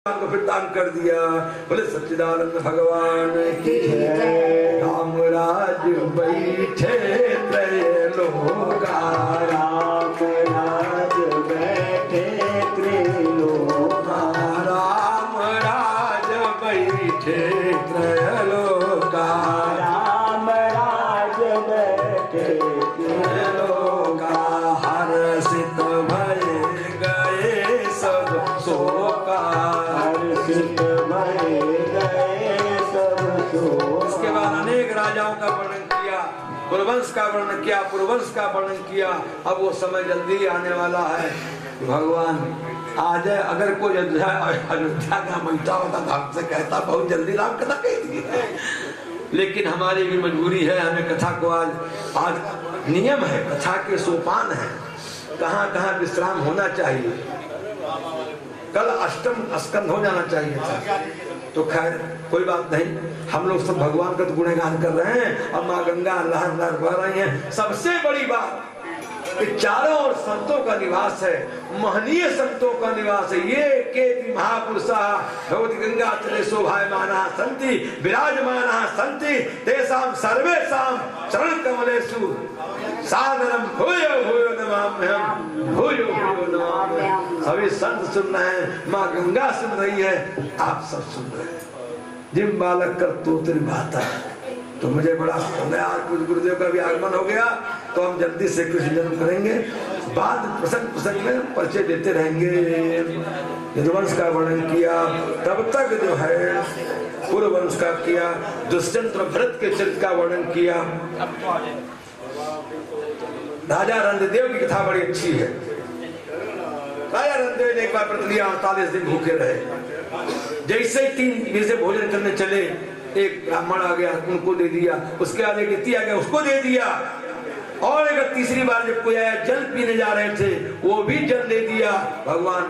को फिर दान कर दिया। बोले सच्चिदानंद भगवान की जय। रामराज बैठे त्रैलोका, रामराज बैठे त्रैलोका, रामराज बैठे त्रैलोका, रामराज बैठे त्रैलोका। हर्षित भय गए सब शोका, इसके बाद अनेक राजाओं का वर्णन किया, पुरवंश का वर्णन किया, पुरवंश का वर्णन किया। अब वो समय जल्दी आने वाला है। भगवान आज अगर कोई अयोध्या का मैता होता तो हमसे कहता बहुत जल्दी राम कथा कह दी, लेकिन हमारी भी मजबूरी है। हमें कथा को आज नियम है, कथा के सोपान है, कहाँ कहाँ विश्राम होना चाहिए। कल अष्टम स्कंद हो जाना चाहिए था, तो खैर कोई बात नहीं। हम लोग सब भगवान का तो गुणगान कर रहे हैं। अब माँ गंगा लहर लहर बह रही है। सबसे बड़ी बात कि चारों ओर संतों का निवास है, महनीय संतों का निवास है। ये के महापुरुषा भगवती गंगा तले शोभायमाना सन्ति विराजमाना सन्ति तेषां सर्वेषां चरण कमलेषु सादरम भूयो भूयो नमाम्यहम्, भूयो भूयो नमाम्यहम्। सभी संत सुन रहे हैं, माँ गंगा सुन रही है, आप सब सुन रहे हैं। जिम बालक कर तोतरी भाता। तो मुझे बड़ा आनंद है, आज कुछ गुरुदेव का भी आगमन हो गया, तो हम जल्दी से कृष्ण जन्म करेंगे। बाद प्रसंग में परिचय देते रहेंगे। यदुवंश का वर्णन किया, तब तक जो है पूर्ववंश का किया, दुष्यंत भरत के चरित्र का वर्णन किया। राजा रंधदेव की कथा बड़ी अच्छी है। राजा रंधदेव ने एक बार व्रत लिया, 48 दिन भूखे रहे। जैसे ही 3 दिन से भोजन करने चले, एक ब्राह्मण आ गया, उनको दे दिया। उसके बाद एक इति आ गया, उसको दे दिया। और एक तीसरी बार जब कोई आया, जल पीने जा रहे थे, वो भी जल दे दिया। भगवान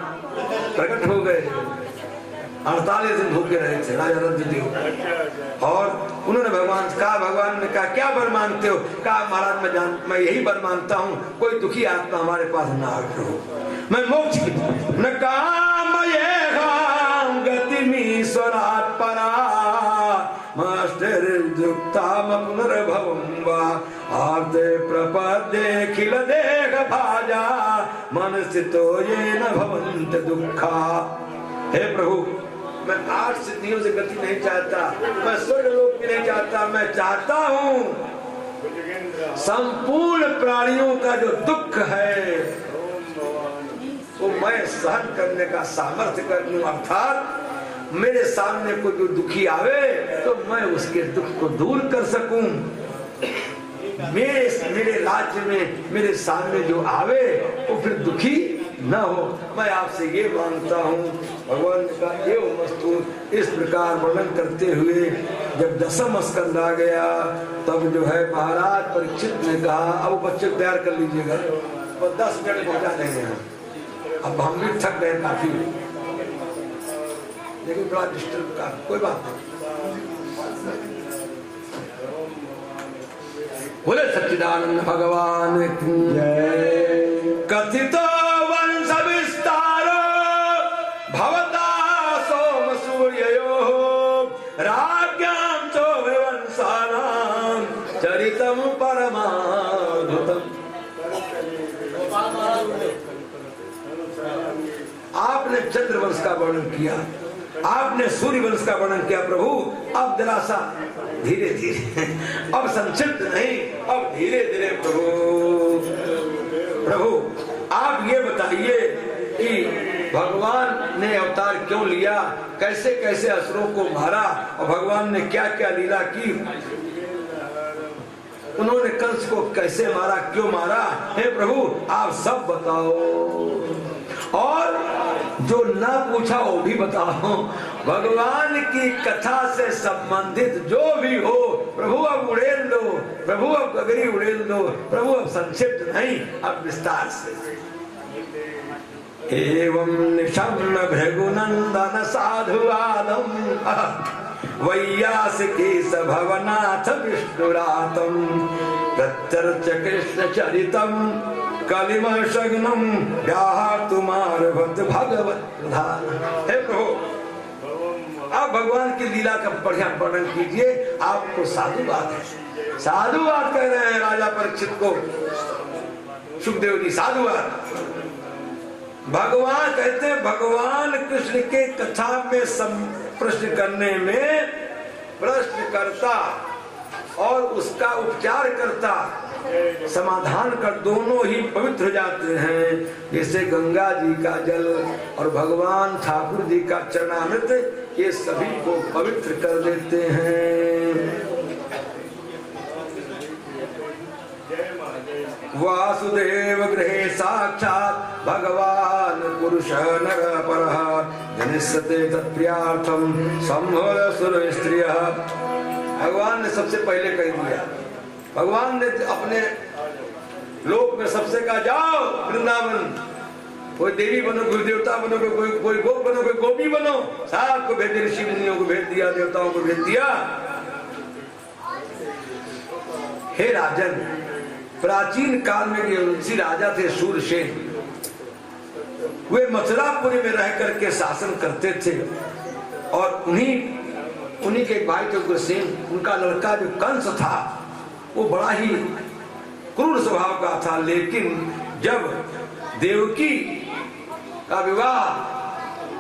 प्रकट हो गए। 48 दिन भूखे रहे थे राजा रंधदेव। और उन्होंने भगवान ने कहा क्या वर मांगते हो? कहा महाराज मैं यही वर मांगता हूँ, कोई दुखी आत्मा हमारे पास न आके हो, मैं मोक्ष की न काम ये गति मीश्वरात् परा मास्टर दुक्ताम पुनर्भवं वा आर्ते प्रपद्ये खिल देह भाजा मनस्थितो येन भवन्ति दुःखा। हे प्रभु, मैं 8 सिद्धियों से गति नहीं चाहता, मैं स्वर्ग लोक भी नहीं चाहता, मैं चाहता हूँ संपूर्ण प्राणियों का जो दुख है वो मैं सहन करने का सामर्थ्य कर लूं। अर्थात मेरे सामने कोई जो दुखी आवे तो मैं उसके दुख को दूर कर सकूं। मेरे राज्य में मेरे सामने जो आवे वो फिर दुखी न हो, मैं आपसे ये मांगता हूँ। भगवान का ये वस्तु इस प्रकार वर्णन करते हुए जब 10वां स्कंद आ गया, तब जो है महाराज परीक्षित ने कहा अब बच्चे तैयार कर लीजिएगा, और 10 मिनट पहुंचा देंगे हम। अब हम भी थक गए काफी, लेकिन बड़ा डिस्टर्ब का कोई बात नहीं। बोले सच्चिदानंद भगवान की जय। कथित वंश विस्तारो भवता सोम सूर्ययोः राज्ञां च वंशानां चरितं परमाद्भुतम्। आपने चंद्रवंश का वर्णन किया, आपने सूर्य वंश का वर्णन किया। प्रभु अब जरा सा धीरे धीरे, अब संक्षिप्त नहीं, अब धीरे धीरे। प्रभु आप ये बताइए कि भगवान ने अवतार क्यों लिया, कैसे कैसे असुरों को मारा, और भगवान ने क्या क्या लीला की, उन्होंने कंस को कैसे मारा, क्यों मारा। हे प्रभु आप सब बताओ, और जो ना पूछा वो भी बताओ। भगवान की कथा से संबंधित जो भी हो प्रभु अब उड़ेल दो, प्रभु अब गगरी उड़ेल दो, प्रभु अब संक्षिप्त नहीं, अब विस्तार से। एवं निशम्न भृगुनंदन साधुवादम वैयासिकी सभवनाथ विष्णुरातम प्रत्यर्च कृष्ण चरितम कलिमशग्नम व्याहर्तुमारभत भगवत प्रधान। हे प्रभु अब भगवान की लीला का बढ़िया वर्णन कीजिए, आपको साधुवाद है। साधुवाद कह रहे हैं राजा परीक्षित को सुखदेव जी, साधुवाद। भगवान कहते हैं, भगवान कृष्ण के कथा में प्रश्न करने में प्रश्नकर्ता और उसका उपचार करता, समाधान कर दोनों ही पवित्र हो जाते हैं। जैसे गंगा जी का जल और भगवान ठाकुर जी का चरणामृत, ये सभी को पवित्र कर देते हैं। वासुदेव गृहे साक्षात भगवान पुरुष नर परः जनिष्यते तत्प्रियार्थम संभव सुर स्त्रिय। भगवान ने सबसे पहले कह दिया, भगवान ने अपने लोक में सबसे कहा जाओ वृंदावन, कोई देवी बनो, कोई देवता बनो, कोई गोप बनो, कोई गोपी बनो, सबको भेज दिया, ऋषि मुनियों को भेज दिया, देवताओं को भेज दिया। हे राजन, प्राचीन काल में ऋषि राजा थे शूरसेन, वे मथुरापुरी में रह करके शासन करते थे और उन्हीं के भाई थे उग्रसेन। उनका लड़का जो कंस था वो बड़ा ही क्रूर स्वभाव का था, लेकिन जब देवकी का विवाह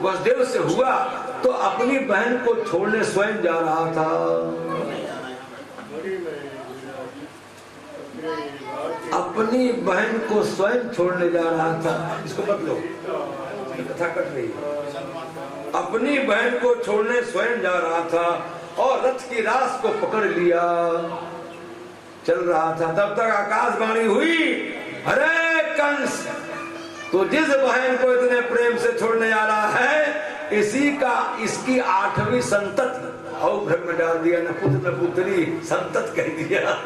वसुदेव से हुआ तो अपनी बहन को छोड़ने स्वयं जा रहा था। अपनी बहन को स्वयं छोड़ने जा रहा था। इसको बदलो, कथा कट रही है। अपनी बहन को छोड़ने स्वयं जा रहा था और रथ की रास को पकड़ लिया, चल रहा था। तब तक आकाशवाणी हुई, अरे कंस, तो जिस बहन को इतने प्रेम से छोड़ने जा रहा है, इसकी 8वीं संतति और भ्रम में डाल दिया, न पुत्र न पुत्री, संतत कह दिया।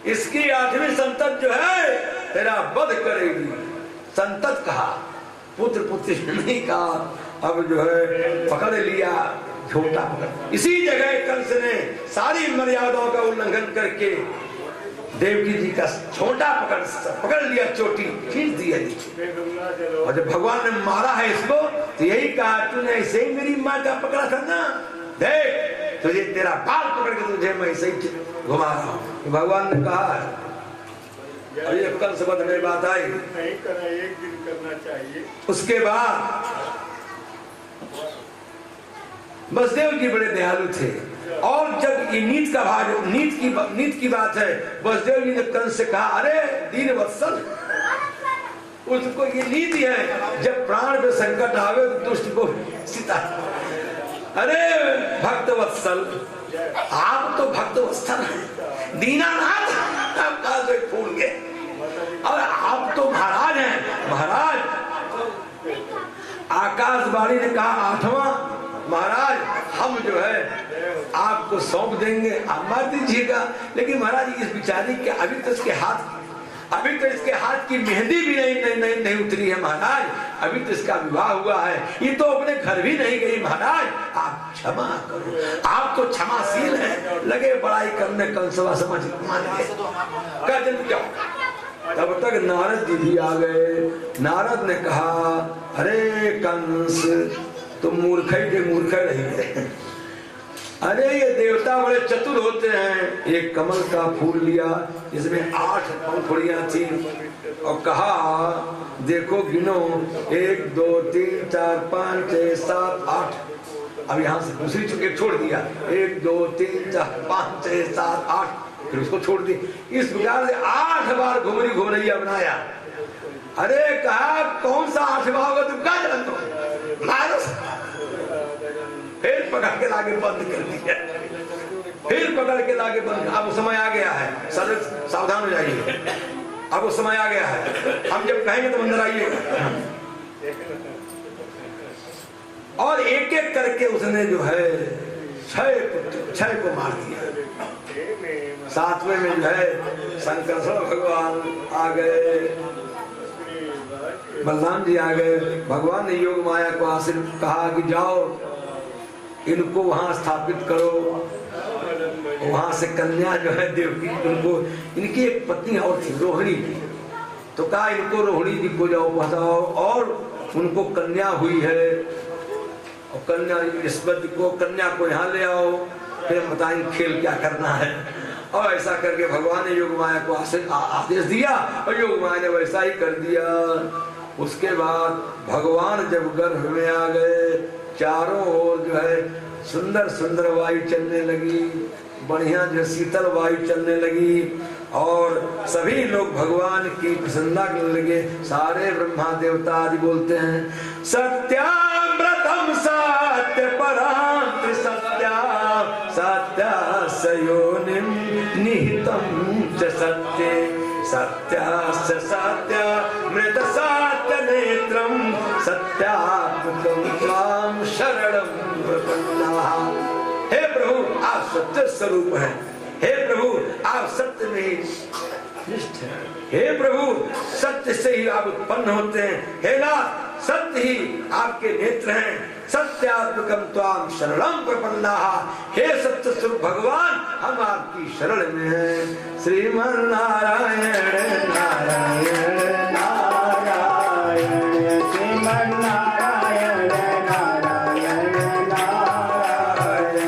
इसकी 8वीं संतत जो है तेरा वध करेगी। संतत कहा, पुत्र पुत्री नहीं कहा। अब जो है पकड़ लिया, छोटा पकड़। इसी जगह कंस ने सारी मर्यादाओं का उल्लंघन करके देवकी जी का छोटा पकड़ लिया, चोटी खींच दिया नीचे। और जब भगवान ने मारा है इसको तो यही कहा, तूने ऐसे ही मेरी माँ का पकड़ा था ना, देख तुझे तेरा बाल पकड़ के तुझे मैं ऐसे ही घुमा रहा हूँ। भगवान ने कहा, और ये कंस वध में बात आई, नहीं करना, एक दिन करना चाहिए। उसके बाद वसुदेव जी बड़े दयालु थे, और जब ये नीत की बात है, वसुदेव जी ने कंस से कहा, अरे दीन वत्सल, उसको ये नीति है, जब प्राण पे संकट आवे तो दुष्ट को सीता। अरे भक्त वत्सल, आप तो भक्त वत्सल हैं, दीनानाथ आप कहा से फूल गए, और आप तो महाराज हैं। महाराज, आकाशवाणी ने कहा 8वां, महाराज हम जो है आपको सौंप देंगे, आप मार दीजिएगा। लेकिन महाराज इस बिचारी के अभी तो इसके हाथ की मेहंदी भी नहीं उतरी है महाराज, अभी तो इसका विवाह हुआ है, ये तो अपने घर भी नहीं गई महाराज, आप क्षमा करो, आप तो क्षमाशील हैं। लगे बड़ाई करने, कंसवा समझ मान गए। तब तक नारद जी भी आ गए। नारद ने कहा, अरे कंस, तुम मूर्ख रही है। अरे ये देवता बड़े चतुर होते हैं। एक कमल का फूल लिया जिसमें 8 पंखुड़ियां थी और कहा, देखो गिनो, 1 2 3 4 5 6 7 8। अब यहाँ से दूसरी चुके छोड़ दिया, 1 2 3 4 5 6 7 8, फिर उसको छोड़ दी। इस प्रकार से 8 बार घुमरिया बनाया। अरे कहा, कौन सा 8वां होगा, तुम क्या जानते हो, मारो। फिर पकड़ के लाके बंद कर दिया, फिर पकड़ के लाके बंद। अब समय आ गया है, सावधान हो जाइए, अब वो समय आ गया है, हम जब कहेंगे तो अंदर आइएगा। और एक एक करके उसने जो है 6 को मार दिया। 7वें में जो है शंकर भगवान आ गए, बलराम जी आ गए। भगवान ने योग माया को आशीर्वाद कहा कि जाओ इनको वहां स्थापित करो। वहां से कन्या जो है देवकी, उनको, इनकी एक पत्नी और थी रोहिणी की, तो कहा इनको रोहिणी जी को जाओ बताओ, और उनको कन्या हुई है। और कन्या इस बद को कन्या को यहाँ ले आओ, फिर बताएंगे खेल क्या करना है। और ऐसा करके भगवान ने योग माया को आदेश दिया और योग माया ने वैसा ही कर दिया। उसके बाद भगवान जब गर्भ में आ गए, चारों ओर जो है सुंदर सुंदर वायु चलने लगी, बढ़िया जो शीतल वायु चलने लगी और सभी लोग भगवान की प्रसन्नता करने लगे। सारे ब्रह्मा देवता आदि बोलते हैं सत्याव्रतम सत्य परां त्रिसत्या सत्यासयोनिं निहितं च सत्ये सत्यास्य सत्य मृत सत्य नेत्रं सत्यात्मकं त्वां शरणं प्रपन्नाः। हे प्रभु आप सत्य स्वरूप हैं, हे प्रभु आप सत्य में निष्ठ हैं, हे प्रभु सत्य से ही आप उत्पन्न होते हैं, हे नाथ सत्य ही आपके नेत्र हैं, सत्यात्मकं त्वां शरणं प्रपन्नाः। हे सत्य स्वरूप भगवान हम आपकी शरण में हैं। श्रीमन् नारायण नारायण नारायण श्रीमन् नारायण नारायण नारायण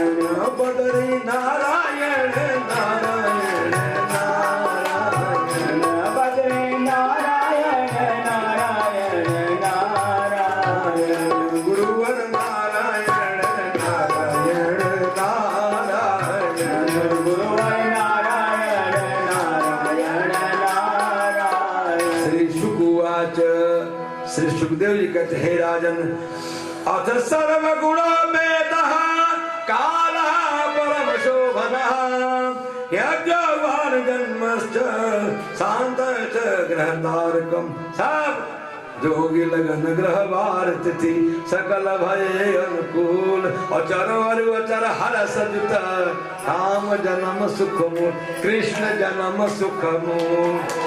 बदरी नारायण नारायण नारायण बदरी नारायण नारायण नारायण गुरुवर नारायण नारायण नारायण गुरुवर नारायण नारायण नारायण। श्री शुकुवाच श्री सुखदेव जी कहते हे राजन अथ सर्वगुणो मेदः कालः परम शोभनः यज्ञवान् जन्मश्च शान्तश्च ग्रहतारकम् सब जोगी लगन ग्रह वार तिथि सकल भय अनुकूल अचर अचर हर सजुत काम जन्म सुखमो कृष्ण जन्म सुखमो।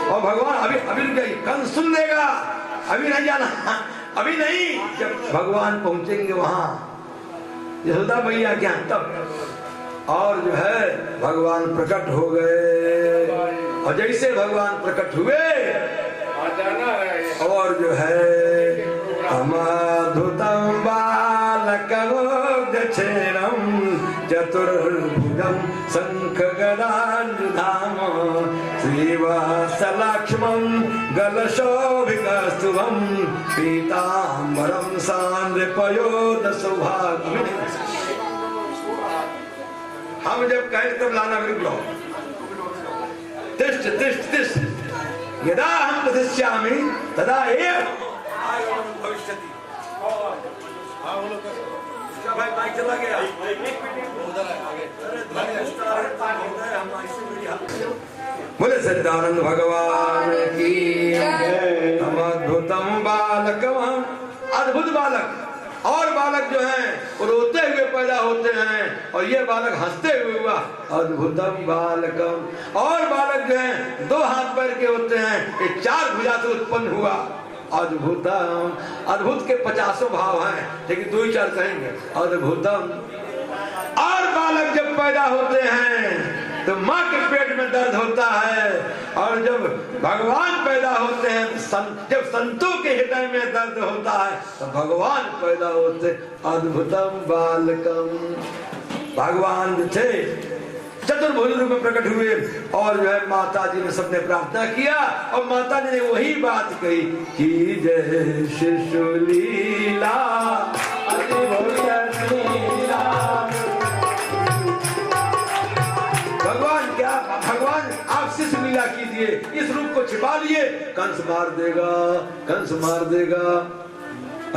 और भगवान अभी गई कंस सुन लेगा, अभी नहीं जाना, अभी नहीं, जब भगवान पहुंचेंगे वहां यशोदा मैया क्या तब। और जो है भगवान प्रकट हो गए और जैसे भगवान प्रकट हुए और जो है अमधुतं बालकं चतुर्भुजं शंखगदायुधाम श्रीवत्सलक्ष्मं गलशोभितस्तुभं पीताम्बरं सान्द्रपयोदशुभाग्नि। हम जब कहें तब लाना बिल्कुल तिष्ठ तिष्ठ तिष्ठ यदा हम प्रतिष्ठामि तदा एव भविष्यति। भाई माइक चला गया, बोले सच्चिदानंद भगवान की। अद्भुतम बालकम अद्भुत बालक। और बालक जो हैं वो रोते हुए पैदा होते हैं और ये बालक हंसते हुए हुआ। अद्भुतम बालकम। और बालक जो हैं दो हाथ पैर के होते हैं, ये चार भुजा से उत्पन्न हुआ। अद्भुतम। अद्भुत के 50 भाव हैं लेकिन 2 ही 4 कहेंगे। अद्भुतम। और बालक जब पैदा होते हैं तो माँ के पेट में दर्द होता है और जब भगवान पैदा होते हैं जब संतों के हृदय में दर्द होता है तो भगवान पैदा होते। अद्भुतम बालकम। भगवान जो थे चतुर्भुज रूप में प्रकट हुए और जो है माता जी ने सबने प्रार्थना किया और माता जी ने वही बात कही कि जय शिशु लीला भगवान क्या भगवान आप शिशु लीला कीजिए, इस रूप को छिपा लिए, कंस मार देगा, कंस मार देगा।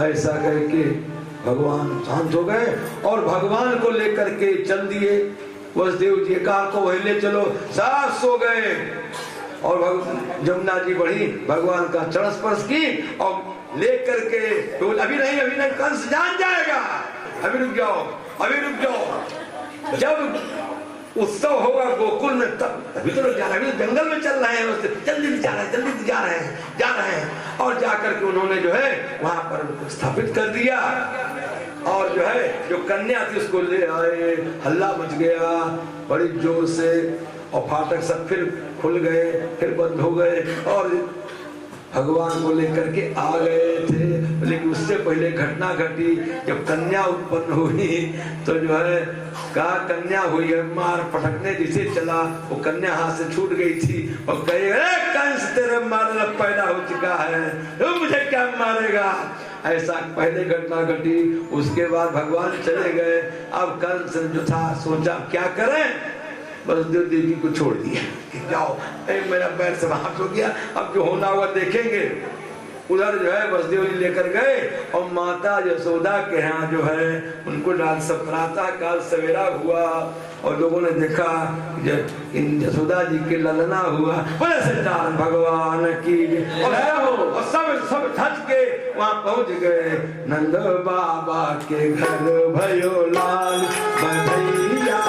ऐसा करके भगवान शांत हो गए और भगवान को लेकर के चल दिए। वसुदेव जी कहा को वही ले चलो, सब सो गए और जमुना जी बढ़ी भगवान का चरण स्पर्श की और लेकर के तो अभी नहीं कंस जान जाएगा, अभी रुक जाओ, अभी रुक जाओ। जब उत्सव होगा गोकुल में तब अभी तो लोग जा रहे हैं, अभी जंगल में चल रहे हैं, जल्दी जा रहे हैं और जाकर के उन्होंने जो है वहां पर स्थापित कर दिया। और जो है जो कन्या थी उसको ले आए, हल्ला मच गया बड़ी जोर से और फाटक सब फिर खुल गए, फिर बंद हो गए और भगवान को लेकर के आ गए थे। लेकिन उससे पहले घटना घटी, जब कन्या उत्पन्न हुई तो जो है कहा कन्या हुई है, मार पटकने जिसे चला वो कन्या हाथ से छूट गई थी और कहे कंस तेरे मारने पैदा हो चुका है, तो मुझे क्या मारेगा। ऐसा पहले घटना घटी। उसके बाद भगवान चले गए। अब कंस जो था सोचा क्या करें, वसुदेव देवी को छोड़ दिया कि जाओ, मेरा पैर से हाथ हो गया, अब जो होना हुआ देखेंगे। उधर जो है वसुदेव जी लेकर गए और माता यशोदा के यहाँ जो है उनको डाल सब प्रातः काल सवेरा हुआ और लोगों ने देखा इन यशोदा जी के ललना हुआ। बोले सच्चान भगवान की और सब थक के वहाँ पहुँच गए। नंद बाबा के घर भयो लाल बधैया,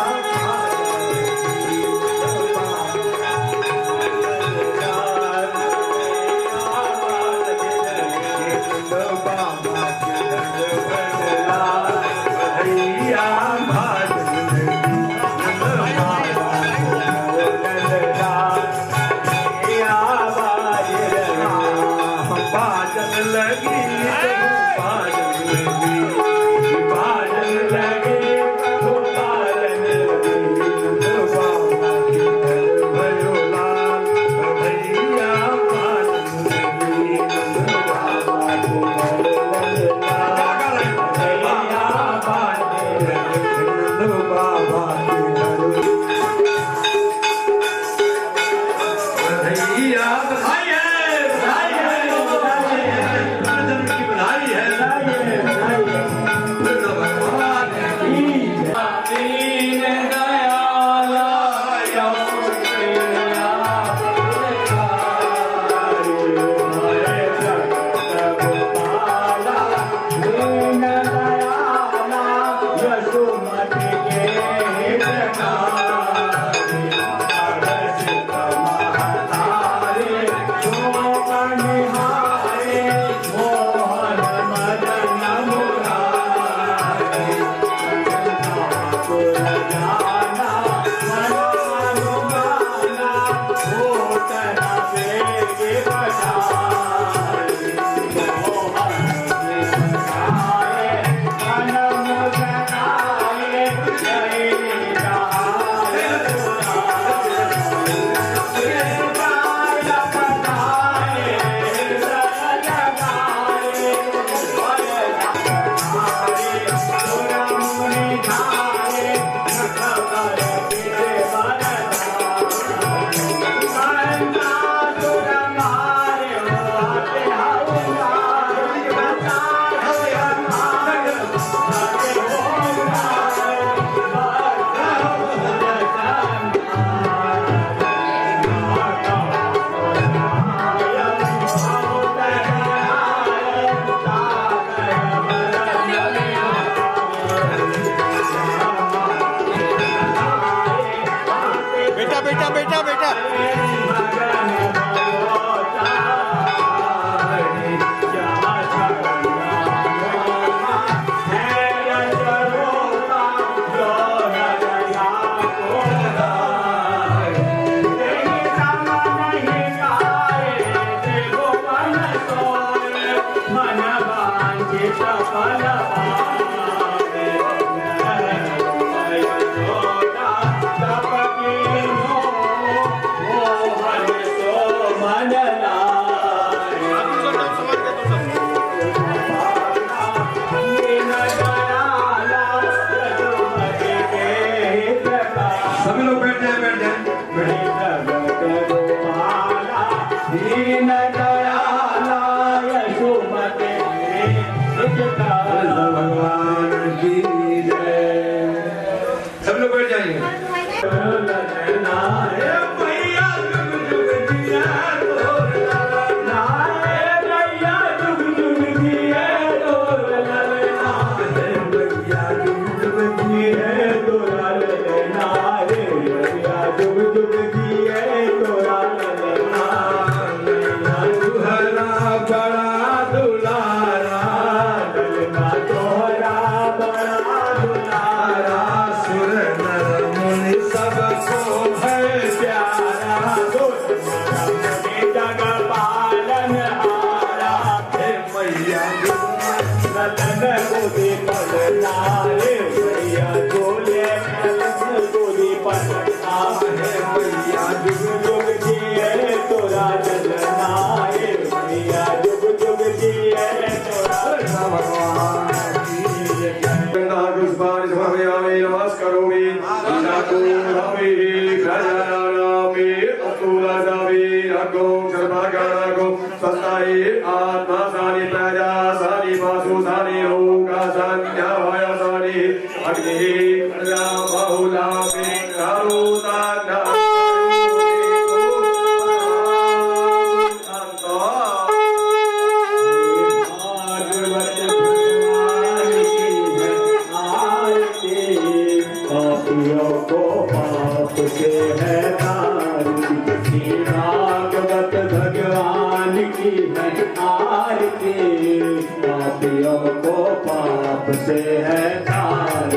से है तार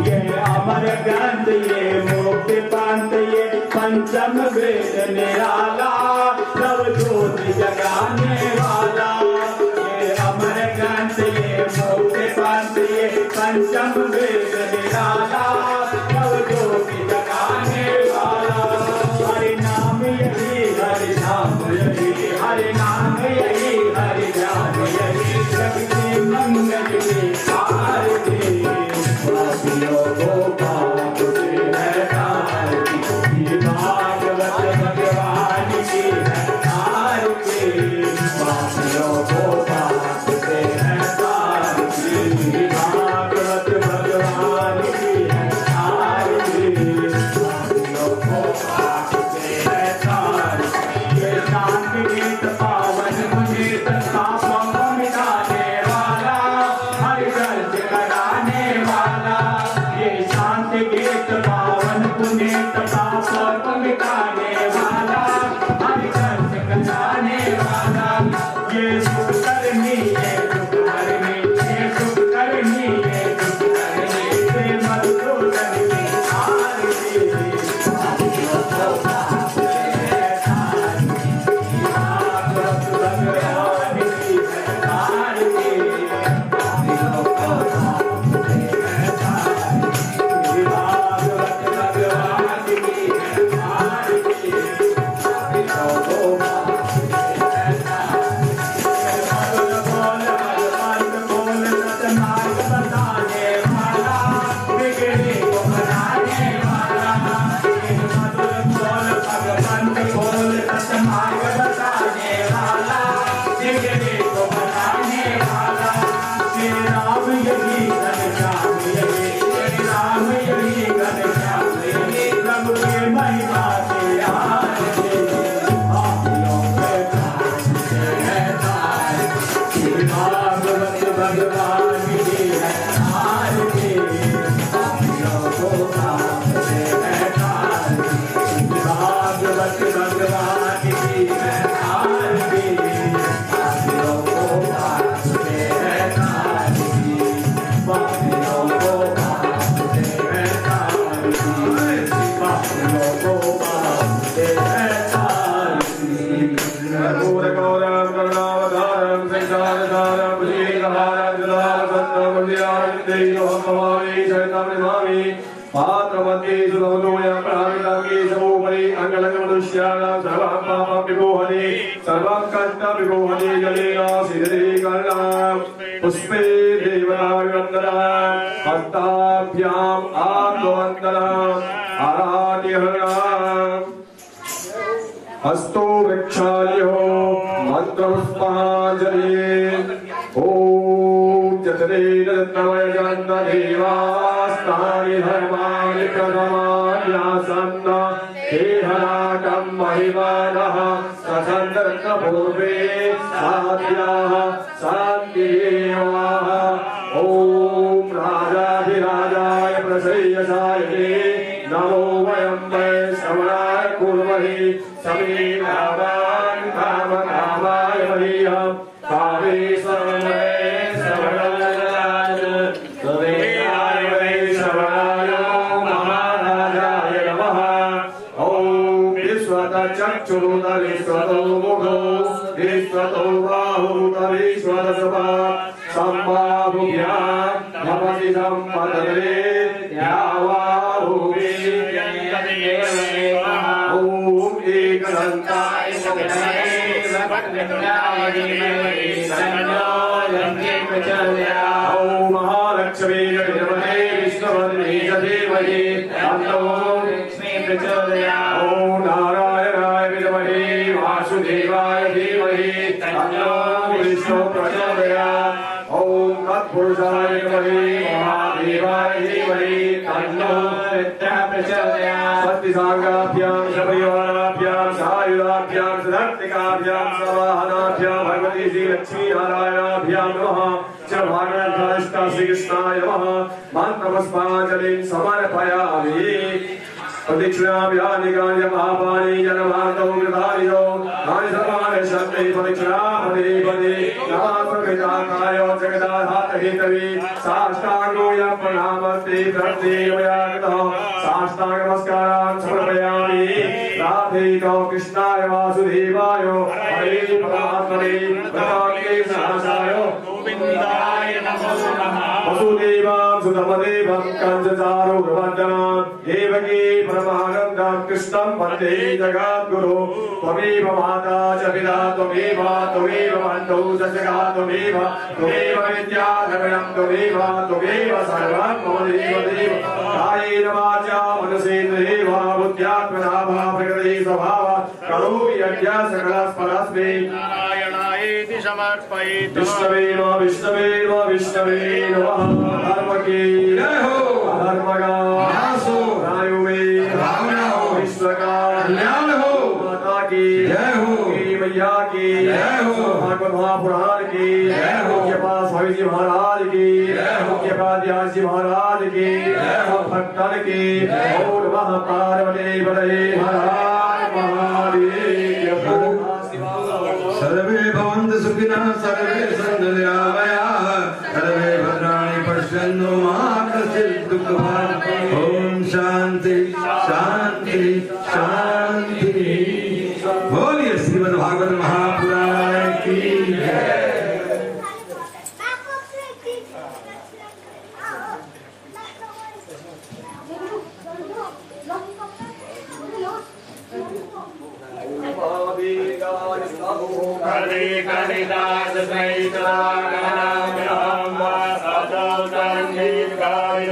ये अमर ग्रंथ ये मुक्ति पंथ ये पंचम वेद निराला नव ज्योति जगाने वाला ये अमर ग्रंथ ये मुक्ति पंथ ये पंचम वेद निराला नव ज्योति जगाने वाला हरि नाम यही हरि नाम यही हरि नाम यही हरि नाम यही जगती मंगल की पुष्पे देवनागंधरा हस्ताभ्याम आत्मवंदना आराध्यहरा हस्तो वृक्षायो मंत्रपुष्पांजलि ओम जतरेन रत्नमयजन्त देवास्तानि धर्माणि प्रथमान्यासन्न हे धनाकं महिमानः सचन्द्रपूर्वे साध्याः शान्तिदेवाः ओम राजाधिराजाय प्रसय्यसाय नमो वयं वै श्रवणाय कुर्महे समे कामान् कामकामाय मह्यं कामेश्वरमये श्रवणाय तदेवाय वै श्रवणाय महाराजाय नमः ओम विश्वतचक्षुरुतरीश्वतो मुखो विश्वतो बाहुरुतरीश्वरसभा सम्बाहुभ्यां नमसि सम्पदरे यावाहुवे ओम एकदन्ताय ओम महालक्ष्मी विद्महे विष्णुपत्नी धीमहि तन्नो प्रचोदयात्। ओम नारायणाय विद्महे वासुदेवाय धीमहि तन्नो विष्णु प्रचोदयात्। ओम तत्पुरुषाय विद्महे महादेवाय धीमहि तन्नो रुद्रः प्रचोदयात्। सत्यसांगाभ्यां सपरिवाराभ्यां सायुधाभ्यां सदर्तिकाभ्यां सवाहनाभ्यां भगवती श्री लक्ष्मी नारायणाभ्यां नमः। च भागवताष्टा श्री कृष्णाय नमः। मंत्रपुष्पांजलिं समर्पयामि। प्रदक्षिणाभ्यानि गानि महापानि जनमार्गो कृतानियो गानि सर्वाणि शक्ति प्रदक्षिणापदे पदे नमः प्रकृताकाय जगदाधातहेतवे साष्टांगो यः प्रणामस्ते प्रत्येवयागतः साष्टांग नमस्कारान् समर्पयामि। राधेतो कृष्णाय वासुदेवाय हरे परमात्मने भगवते सहसाय गोविन्दाय नमो नमः। वसुदेवां सुतमदेवं कंसचारूरमर्दनां देवकी परमानन्दं कृष्णं वन्दे जगद्गुरो। त्वमेव माता च पिता त्वमेव बन्धुः च सखा त्वमेव विद्या द्रविणं त्वमेव सर्वं मम देवदेव। कायेन वाचा मनसेन्द्रियेर्वा बुद्ध्यात्मना वा प्रकृतिः स्वभावात् करोमि यज्ञं सकलस्परस्मै नारायणायेति समर्पयेत्। विष्णवे नमः। धर्म की जय हो। अधर्म का नाश हो। रायुवे भावना हो। विश्व का कल्याण हो। माता की जय हो। मैया की जय हो। भागवत महापुराण की जय हो। मुख्य पास स्वामी जी महाराज की जय हो। मुख्य पास व्यास जी महाराज की जय हो। भक्तन की और वह पार्वती बड़े हर महादेव। सर्वे भवन्तु सुखिनः सर्वे सन्तु निरामयाः सर्वे भद्राणि पश्यन्तु मा कश्चित् दुःखभाग्। ओम शांति शांति शांति। बोलिए श्रीमद् भागवत महापुराण की जय। हरे कालिदास सहित राम नाम वासव संगीत गाय